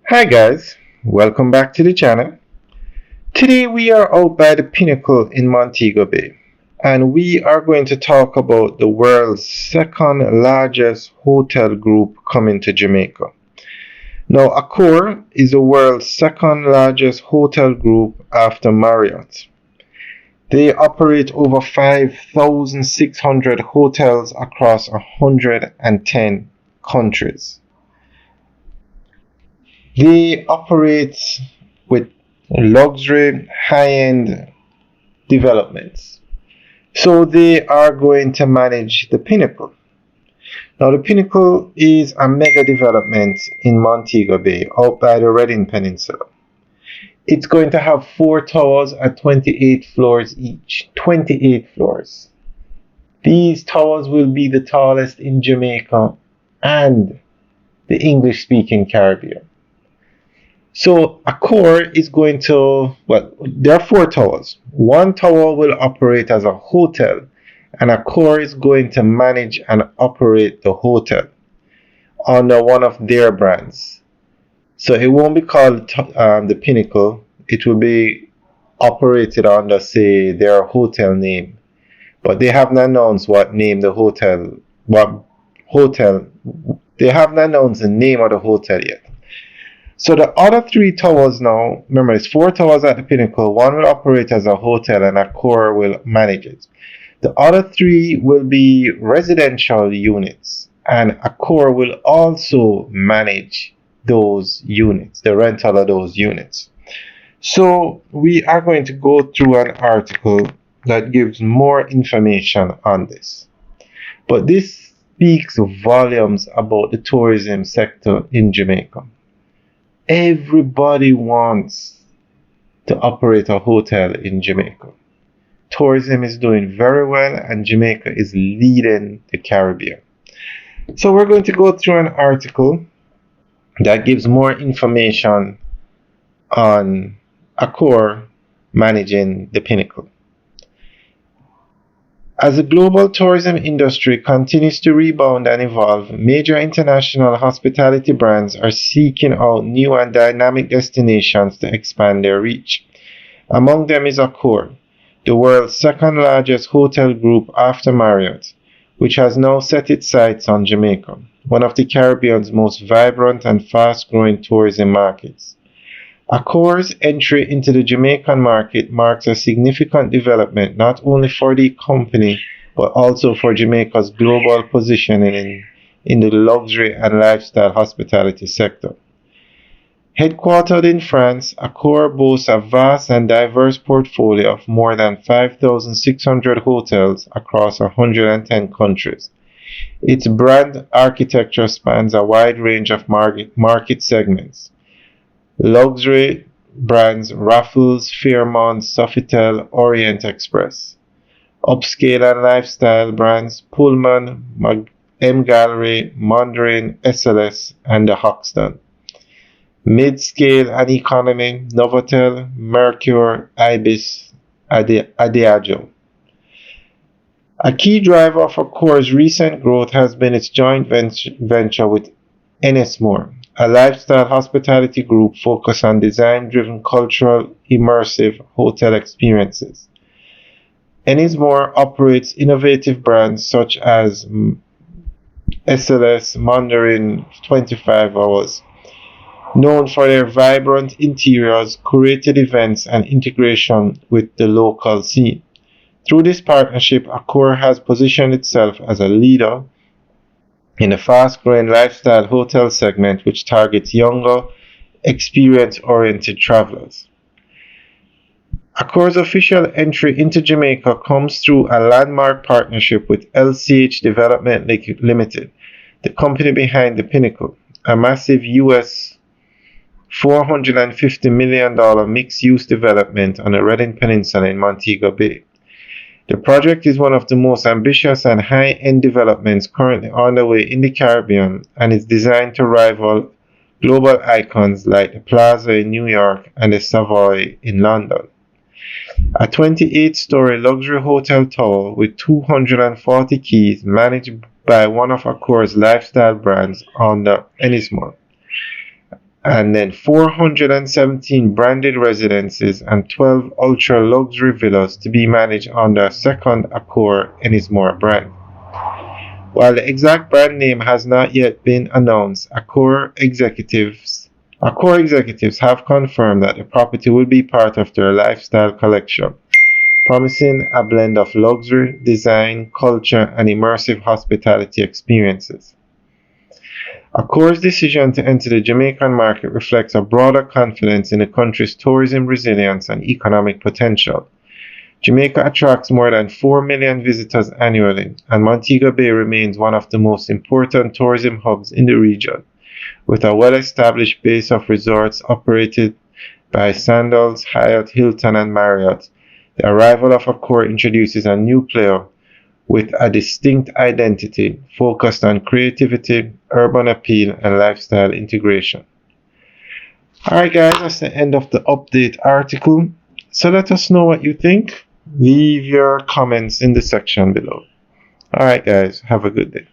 Hi guys, welcome back to the channel. Today we are out by the Pinnacle in Montego Bay and we are going to talk about the world's second largest hotel group coming to Jamaica. Now Accor is the world's second largest hotel group after Marriott. They operate over 5,600 hotels across 110 countries. They operate with luxury, high-end developments. So they are going to manage the Pinnacle. Now the Pinnacle is a mega development in Montego Bay, out by the Redding Peninsula. It's going to have 4 towers at 28 floors each. 28 floors. These towers will be the tallest in Jamaica and the English-speaking Caribbean. So Accor is going to, there are 4 towers. One tower will operate as a hotel, and Accor is going to manage and operate the hotel under one of their brands. So it won't be called the Pinnacle. It will be operated under, say, their hotel name. But they haven't announced what name the hotel, they haven't announced the name of the hotel yet. So the other 3 towers now, remember it's 4 towers at the Pinnacle, one will operate as a hotel and Accor will manage it. The other 3 will be residential units and Accor will also manage those units, the rental of those units. So we are going to go through an article that gives more information on this. But this speaks volumes about the tourism sector in Jamaica. Everybody wants to operate a hotel in Jamaica. Tourism is doing very well and Jamaica is leading the Caribbean. So we're going to go through an article that gives more information on Accor managing the Pinnacle. As the global tourism industry continues to rebound and evolve, major international hospitality brands are seeking out new and dynamic destinations to expand their reach. Among them is Accor, the world's second largest hotel group after Marriott, which has now set its sights on Jamaica, one of the Caribbean's most vibrant and fast-growing tourism markets. Accor's entry into the Jamaican market marks a significant development not only for the company but also for Jamaica's global positioning in the luxury and lifestyle hospitality sector. Headquartered in France, Accor boasts a vast and diverse portfolio of more than 5,600 hotels across 110 countries. Its brand architecture spans a wide range of market segments. Luxury brands Raffles, Fairmont, Sofitel, Orient Express. Upscale and lifestyle brands Pullman, M Gallery, Mandarin, SLS, and the Hoxton. Mid-scale and economy Novotel, Mercure, Ibis, Adagio. A key driver for Accor's recent growth has been its joint venture with Ennismore, a lifestyle hospitality group focused on design-driven, cultural, immersive hotel experiences. Ennismore operates innovative brands such as SLS, Mandarin, 25 Hours, known for their vibrant interiors, curated events, and integration with the local scene. Through this partnership, Accor has positioned itself as a leader in the fast-growing lifestyle hotel segment, which targets younger, experience-oriented travelers. Accor's official entry into Jamaica comes through a landmark partnership with LCH Development Limited, the company behind the Pinnacle, a massive US $450 million mixed-use development on the Redding Peninsula in Montego Bay. The project is one of the most ambitious and high-end developments currently underway in the Caribbean and is designed to rival global icons like the Plaza in New York and the Savoy in London. A 28-story luxury hotel tower with 240 keys managed by one of Accor's lifestyle brands under Ennismore. and then 417 branded residences and 12 ultra-luxury villas to be managed under a second Accor Ennismore brand. While the exact brand name has not yet been announced, Accor executives have confirmed that the property will be part of their lifestyle collection, promising a blend of luxury, design, culture, and immersive hospitality experiences. Accor's decision to enter the Jamaican market reflects a broader confidence in the country's tourism resilience and economic potential. Jamaica attracts more than 4 million visitors annually, and Montego Bay remains one of the most important tourism hubs in the region, with a well-established base of resorts operated by Sandals, Hyatt, Hilton, and Marriott. The arrival of Accor introduces a new player with a distinct identity focused on creativity, urban appeal, and lifestyle integration. Alright guys, that's the end of the update article. So let us know what you think. Leave your comments in the section below. Alright guys, have a good day.